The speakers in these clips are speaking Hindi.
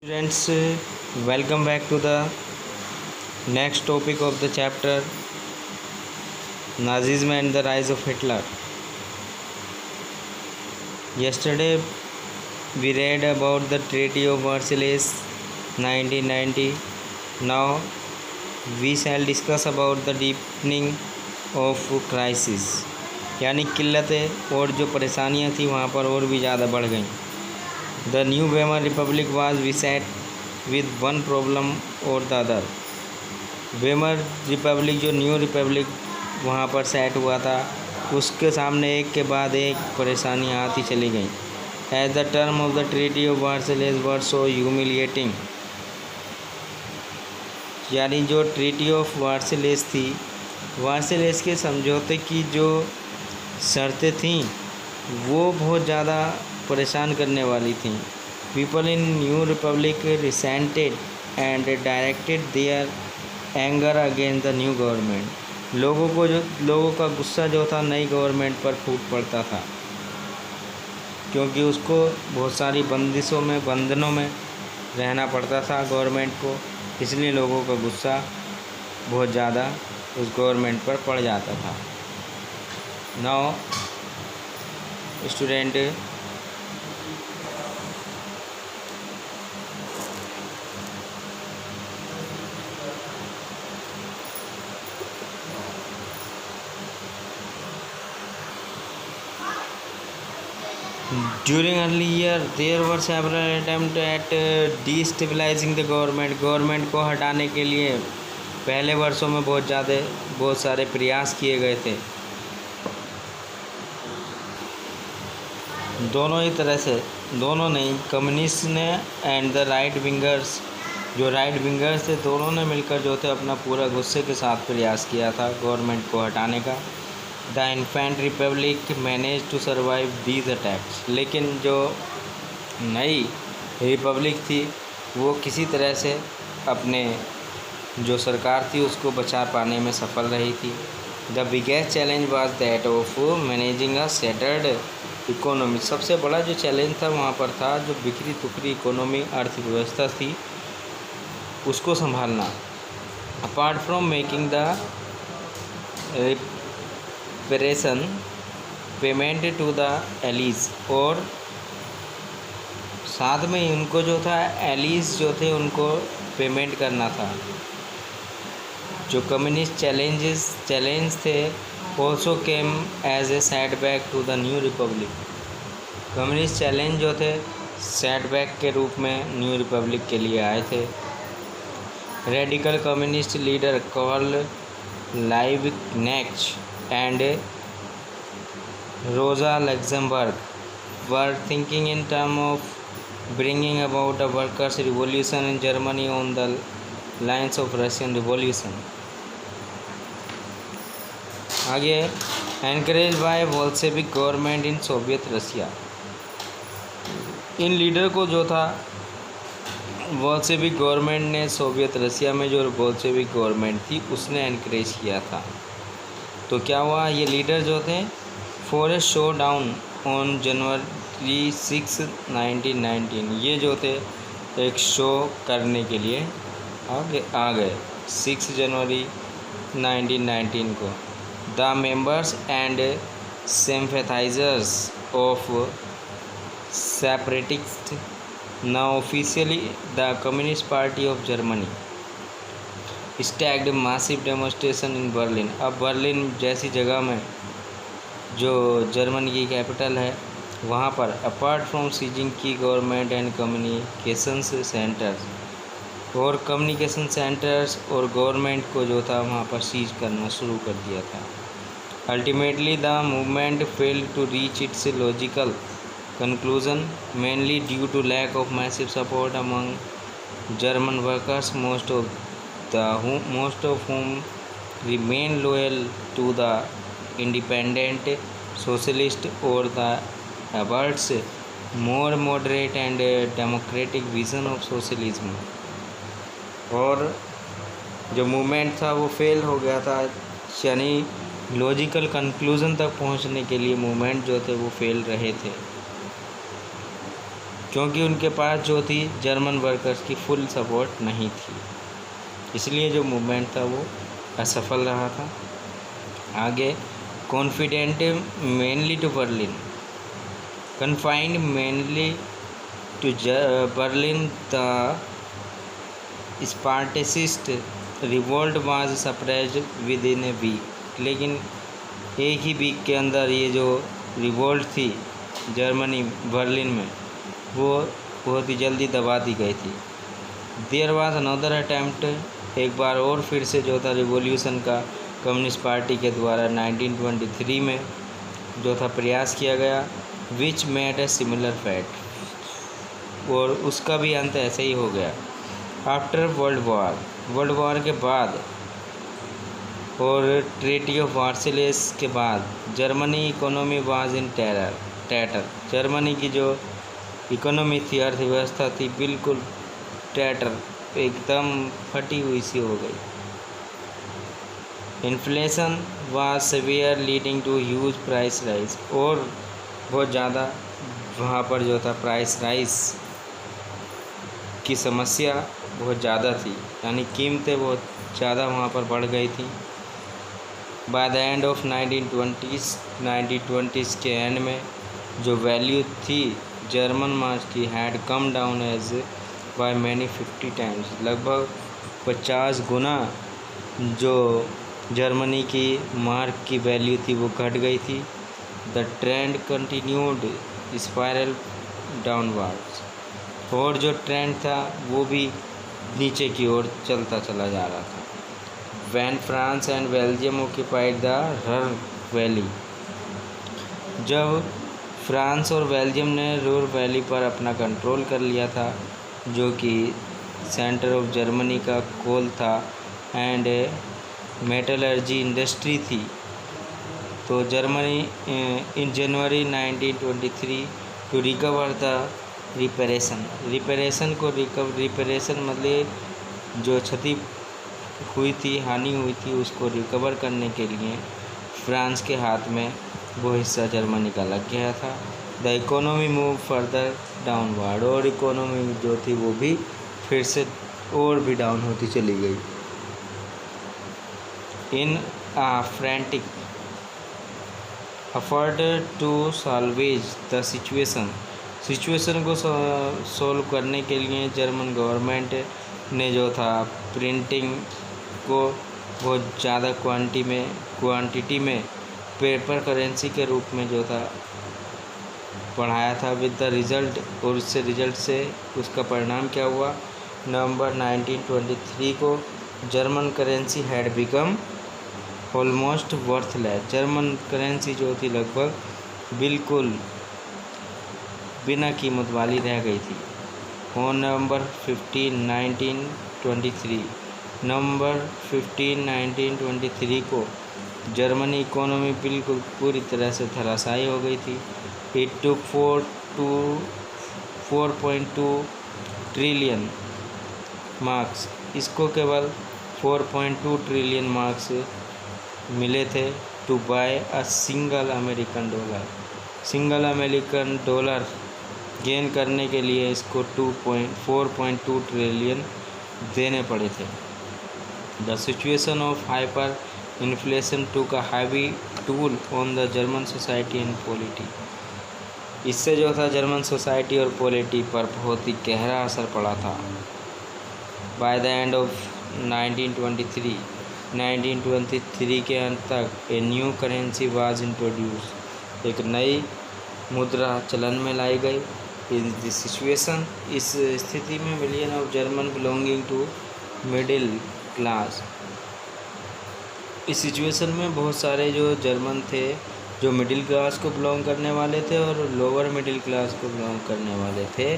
Students, welcome back to the next topic of the chapter Nazism and the rise of Hitler. Yesterday we read about the Treaty of Versailles 1990. Now we shall discuss about the deepening of crisis, यानी किल्लतें और जो परेशानियां थी वहाँ पर और भी ज़्यादा बढ़ गई. The new Weimar Republic was beset with one problem or the other. Weimar Republic जो न्यू रिपब्लिक वहाँ पर सेट हुआ था उसके सामने एक के बाद एक परेशानियाँ आती चली गईं. As the term of the treaty of Versailles were so humiliating, यानी जो ट्रीटी ऑफ वर्साइलेस थी, वर्साइलेस के समझौते की जो शर्तें थीं वो बहुत ज़्यादा परेशान करने वाली थी. People in new Republic resented and directed their anger against the new government. लोगों का गुस्सा जो था नई गवर्नमेंट पर फूट पड़ता था, क्योंकि उसको बहुत सारी बंधनों में रहना पड़ता था गवर्नमेंट को, इसलिए लोगों का गुस्सा बहुत ज़्यादा उस गवर्नमेंट पर पड़ जाता था. Now student, during early year there were several attempts at destabilizing the government. Government को हटाने के लिए पहले वर्षों में बहुत सारे प्रयास किए गए थे, दोनों ही तरह से. दोनों नहीं, कम्युनिस्ट ने एंड द राइट विंगर्स, जो राइट विंगर्स थे दोनों ने मिलकर जो थे अपना पूरा गुस्से के साथ प्रयास किया था गवर्नमेंट को हटाने का. The infant republic manage to survive these attacks, लेकिन जो नई रिपब्लिक थी वो किसी तरह से अपने जो सरकार थी उसको बचा पाने में सफल रही थी. The biggest challenge was that of managing a centred economy. सबसे बड़ा जो चैलेंज था वहाँ पर था जो बिखरी तुखरी इकोनॉमी अर्थव्यवस्था थी उसको संभालना. Apart from making the reparation payment to the allies, और साथ में ही उनको जो था एलीज जो थे उनको पेमेंट करना था. जो कम्युनिस्ट चैलेंज थे also came as a setback to the new republic. Communist challenge जो थे सेटबैक के रूप में न्यू रिपब्लिक के लिए आए थे. Radical communist leader Karl Liebknecht and Rosa Luxemburg were thinking in terms of bringing about a workers' revolution in Germany on the lines of Russian Revolution. आगे, encouraged by Bolshevik government in Soviet Russia. In leader को जो था बोल्शेविक गवर्नमेंट ने सोवियत रशिया में जो बोल्शेविक गवर्नमेंट थी उसने एनकरेज किया था. तो क्या हुआ, ये लीडर जो थे for a show down on January 6, 1919, ये जो थे एक शो करने के लिए आ गए 6 जनवरी 1919 को. The members and sympathisers of separatist now officially the communist party of Germany staged massive demonstration in Berlin. अब बर्लिन जैसी जगह में जो जर्मनी की कैपिटल है वहाँ पर अपार्ट फ्रॉम सीजिंग की गवर्नमेंट एंड कम्युनिकेशंस सेंटर्स, और कम्युनिकेशन सेंटर्स और गवर्नमेंट को जो था वहाँ पर सीज करना शुरू कर दिया था. Ultimately the movement failed to reach its logical conclusion mainly due to lack of massive support among German workers, most of whom remain loyal to the independent socialist or the Abbott's more moderate and democratic vision of socialism. और जो मूवमेंट था वो फेल हो गया था, यानी लॉजिकल कंक्लूज़न तक पहुंचने के लिए मूवमेंट जो थे वो फेल रहे थे. क्योंकि उनके पास जो थी जर्मन वर्कर्स की फुल सपोर्ट नहीं थी, इसलिए जो मूवमेंट था वो असफल रहा था। आगे, confident mainly to Berlin, confined mainly to Berlin, the Spartacist revolt was suppressed within a week. लेकिन एक ही वीक के अंदर ये जो रिवोल्ट थी जर्मनी बर्लिन में, वो बहुत ही जल्दी दबा दी गई थी। देयर वाज अनदर अटैम्प्ट, एक बार और फिर से जो था रिवॉल्यूशन का कम्युनिस्ट पार्टी के द्वारा 1923 में जो था प्रयास किया गया, which made a similar fat, और उसका भी अंत ऐसे ही हो गया। आफ्टर वर्ल्ड वॉर के बाद और ट्रीटी ऑफ वर्साइलेस के बाद Germany economy was in tatter, Germany की जो इकोनॉमी थी, अर्थव्यवस्था थी, बिल्कुल टैटर, एकदम फटी हुई सी हो गई। Inflation was severe leading to huge price rise, और बहुत ज़्यादा वहाँ पर जो था प्राइस राइज की समस्या बहुत ज़्यादा थी, यानी कीमतें बहुत ज़्यादा वहाँ पर बढ़ गई थी। By the end of 1920s के एंड में जो वैल्यू थी जर्मन मार्क की had come down as by many 50 times, लगभग 50 गुना जो जर्मनी की मार्क की वैल्यू थी वो घट गई थी। The trend continued spiral downwards, और जो ट्रेंड था वो भी नीचे की ओर चलता चला जा रहा था। When France and Belgium occupied the Ruhr valley, जब फ्रांस और बेल्जियम ने रूर वैली पर अपना कंट्रोल कर लिया था, जो कि सेंटर ऑफ जर्मनी का कोल था एंड मेटलर्जी इंडस्ट्री थी, तो Germany in January 1923 to recover the reparation मतलब जो क्षति हुई थी, हानि हुई थी, उसको रिकवर करने के लिए फ्रांस के हाथ में वो हिस्सा जर्मनी का लग गया था। The economy move further downward, और इकोनॉमी जो थी वो भी फिर से और भी डाउन होती चली गई। In frantic effort to salvage the situation को सॉल्व करने के लिए जर्मन गवर्नमेंट ने जो था प्रिंटिंग को बहुत ज़्यादा क्वांटिटी में पेपर करेंसी के रूप में जो था बढ़ाया था, विद द रिज़ल्ट, और उससे रिज़ल्ट से उसका परिणाम क्या हुआ, नवंबर 1923 को German currency had become almost worthless, German currency जो थी लगभग बिल्कुल बिना कीमत वाली रह गई थी। ऑन नवंबर 15, 1923 को जर्मनी इकोनॉमी बिल्कुल पूरी तरह से धराशायी हो गई थी। इट टुक 4.2 ट्रिलियन मार्क्स, इसको केवल 4.2 ट्रिलियन मार्क्स मिले थे to buy a single American dollar gain करने के लिए इसको 4.2 ट्रिलियन देने पड़े थे। The situation of hyperinflation took a heavy toll on the German society and polity, इससे जो था जर्मन सोसाइटी और पॉलिटी पर बहुत ही गहरा असर पड़ा था। बाय द एंड ऑफ 1923 के अंत तक a new currency was introduce, एक नई मुद्रा चलन में लाई गई। इन दिस सिचुएशन, इस स्थिति में million of German belonging to middle class, इस सिचुएशन में बहुत सारे जो जर्मन थे जो मिडिल क्लास को बिलोंग करने वाले थे और लोअर मिडिल क्लास को बिलोंग करने वाले थे,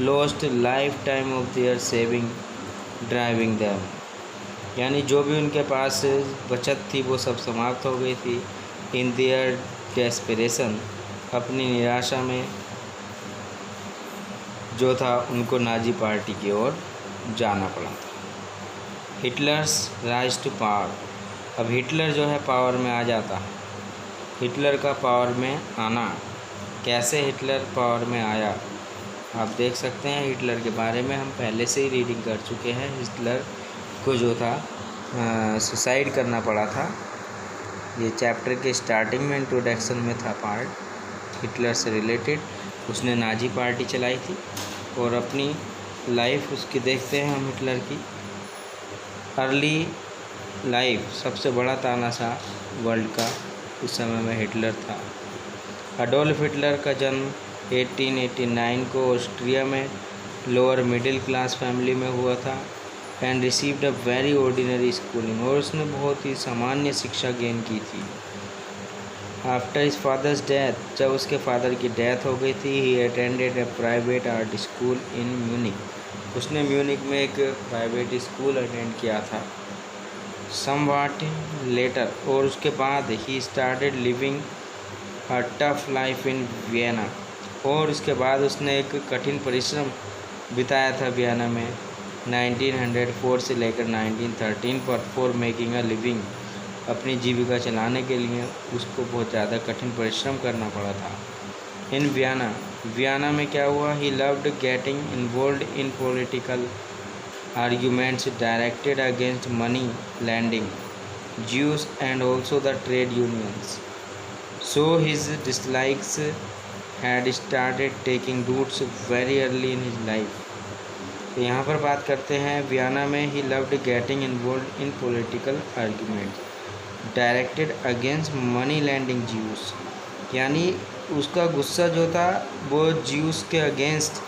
lost life time of their saving driving them, यानी जो भी उनके पास बचत थी वो सब समाप्त हो गई थी। इन देयर डेस्परेशन, अपनी निराशा में जो था उनको नाजी पार्टी की ओर जाना पड़ा था। हिटलर्स राइज टू पावर, अब हिटलर जो है पावर में आ जाता है। हिटलर का पावर में आना कैसे हिटलर पावर में आया। आप देख सकते हैं हिटलर के बारे में हम पहले से ही रीडिंग कर चुके हैं। हिटलर को जो था सुसाइड करना पड़ा था। ये चैप्टर के स्टार्टिंग में इंट्रोडक्शन में था पार्ट हिटलर से रिलेटेड। उसने नाजी पार्टी चलाई थी और अपनी लाइफ उसकी देखते हैं हम हिटलर की अर्ली लाइफ। सबसे बड़ा तानाशाह वर्ल्ड का उस समय में हिटलर था। अडोल्फ हिटलर का जन्म 1889 को ऑस्ट्रिया में लोअर मिडिल क्लास फैमिली में हुआ था and received a very ordinary schooling, और उसने बहुत ही सामान्य शिक्षा गेन की थी। आफ्टर हिज फादर्स डेथ, जब उसके फादर की डेथ हो गई थी, he attended a private art school in Munich. उसने म्यूनिक में एक प्राइवेट स्कूल अटेंड किया था। समवॉट लेटर, और उसके बाद he started living a tough life in Vienna, और उसके बाद उसने एक कठिन परिश्रम बिताया था वियना में 1904 से लेकर 1913 पर फॉर मेकिंग अ लिविंग। अपनी जीविका चलाने के लिए उसको बहुत ज़्यादा कठिन परिश्रम करना पड़ा था। इन वियना में क्या हुआ, he loved getting involve in political arguments directed against money lending, Jews and also the trade unions. So his dislikes had started taking roots very early in his life. तो यहाँ पर बात करते हैं वियना में he loved getting involve in political arguments directed against money lending Jews, यानी उसका गुस्सा जो था वो ज्यूस के अगेंस्ट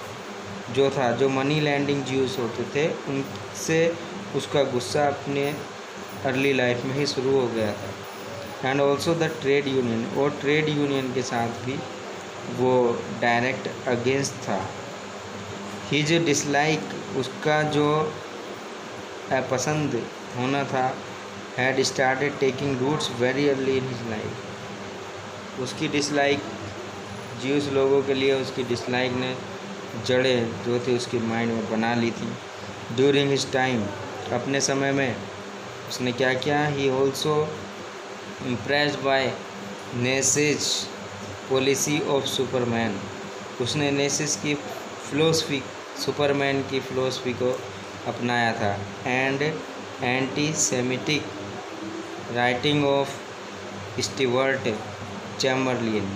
जो था, जो मनी लैंडिंग ज्यूस होते थे उनसे उसका गुस्सा अपने अर्ली लाइफ में ही शुरू हो गया था। And also the trade union, और ट्रेड यूनियन के साथ भी वो डायरेक्ट अगेंस्ट था। हिज डिसलाइक, उसका जो अपसंद होना था, had started taking roots very early in his life. उसकी डिसलाइक ज्यूस लोगों के लिए उसकी डिसलाइक ने जड़ें जो थी उसकी माइंड में बना ली थी। ड्यूरिंग हिज टाइम, अपने समय में उसने क्या किया, ही ऑल्सो इम्प्रेस्ड बाय नेसेज पॉलिसी ऑफ सुपरमैन। उसने नेसेस की फिलोसफी, सुपरमैन की फिलोसफी को अपनाया था। And anti Semitic writing of Stewart Chamberlain,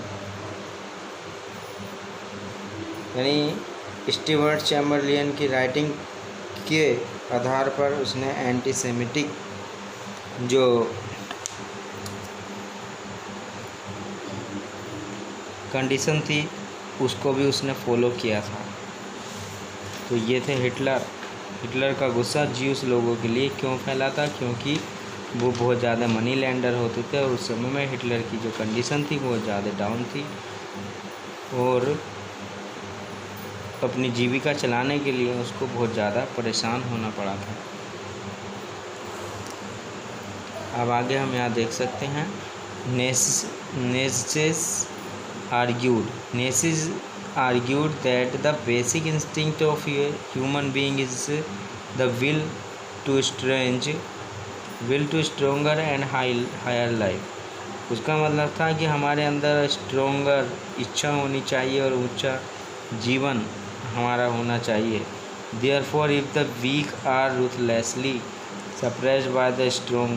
यानी स्टीवर्ट चैम्बरलिन की राइटिंग के आधार पर उसने एंटी सेमिटिक जो कंडीशन थी उसको भी उसने फॉलो किया था। तो ये थे हिटलर। हिटलर का गुस्सा ज्यूस लोगों के लिए क्यों फैला था, क्योंकि वो बहुत ज़्यादा मनी लैंडर होते थे और उस समय में हिटलर की जो कंडीशन थी वो ज़्यादा डाउन थी और अपनी जीविका चलाने के लिए उसको बहुत ज़्यादा परेशान होना पड़ा था। अब आगे हम यहाँ देख सकते हैं नेसेस argued that the basic instinct of a human being is the will to stronger and higher life। उसका मतलब था कि हमारे अंदर स्ट्रोंगर इच्छा होनी चाहिए और ऊंचा जीवन हमारा होना चाहिए। Therefore, if the weak are ruthlessly suppressed by the strong,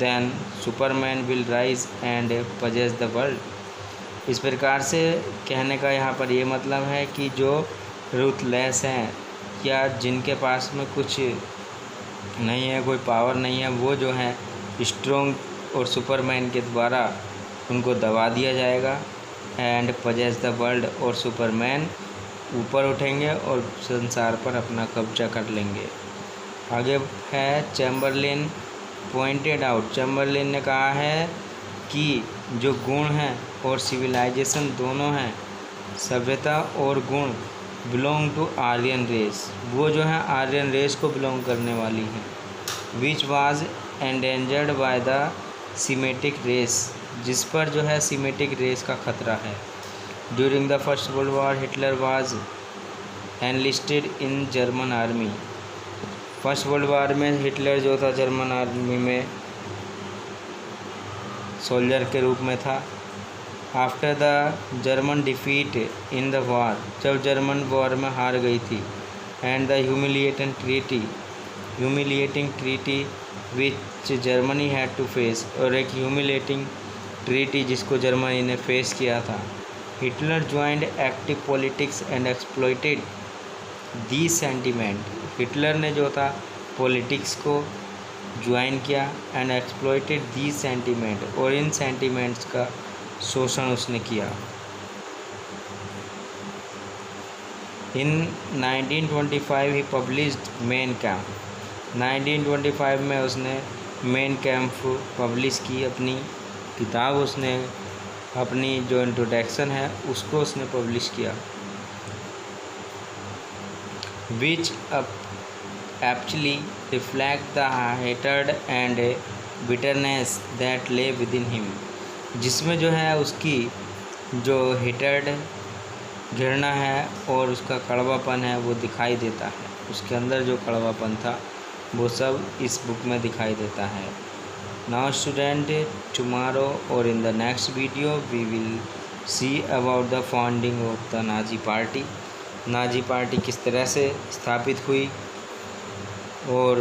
then Superman will rise and possess the world। इस प्रकार से कहने का यहाँ पर ये मतलब है कि जो रूथलेस हैं या जिनके पास में कुछ नहीं है, कोई पावर नहीं है, वो जो है स्ट्रॉन्ग और सुपरमैन के द्वारा उनको दबा दिया जाएगा। एंड पजेस द वर्ल्ड, और सुपरमैन ऊपर उठेंगे और संसार पर अपना कब्जा कर लेंगे। आगे है चैम्बरलिन पॉइंटेड आउट। चैम्बरलिन ने कहा है कि जो गुण हैं और सिविलाइजेशन दोनों हैं, सभ्यता और गुण बिलोंग टू आर्यन रेस, वो जो है आर्यन रेस को बिलोंग करने वाली हैं। Which was endangered by the Semitic race, जिस पर जो है सीमेटिक रेस का खतरा है। During the first world war Hitler was enlisted in German army. First world war में हिटलर जो था जर्मन आर्मी में सोल्जर के रूप में था। After the German defeat in the war, जब जर्मन वॉर में हार गई थी, and the humiliating treaty which Germany had to face, और एक ह्यूमिलेटिंग ट्रीटी जिसको जर्मनी ने फेस किया था। Hitler joined active politics and exploited the sentiment, Hitler ने जो था पॉलिटिक्स को ज्वाइन किया एंड एक्सप्लॉइटेड दी सेंटिमेंट, और इन सेंटिमेंट्स का शोषण उसने किया। इन 1925 ही पब्लिश्ड मेन कैम्प, 1925 में उसने मेन कैम्प पब्लिश की, अपनी किताब उसने, अपनी जो इंट्रोडक्शन है उसको उसने पब्लिश किया। विच actually reflect the hatred and bitterness that lay within him, जिसमें जो है उसकी जो हेटर्ड घृणा है और उसका कड़वापन है वो दिखाई देता है, उसके अंदर जो कड़वापन था वो सब इस बुक में दिखाई देता है। नाउ स्टूडेंट, टुमारो और in the next video we will see about the founding of the Nazi party, Nazi party किस तरह से स्थापित हुई और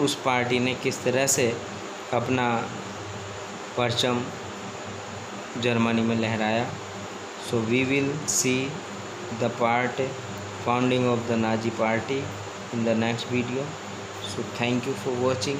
उस पार्टी ने किस तरह से अपना परचम जर्मनी में लहराया। So we will see the part founding of the Nazi party in the next video. So thank you for watching.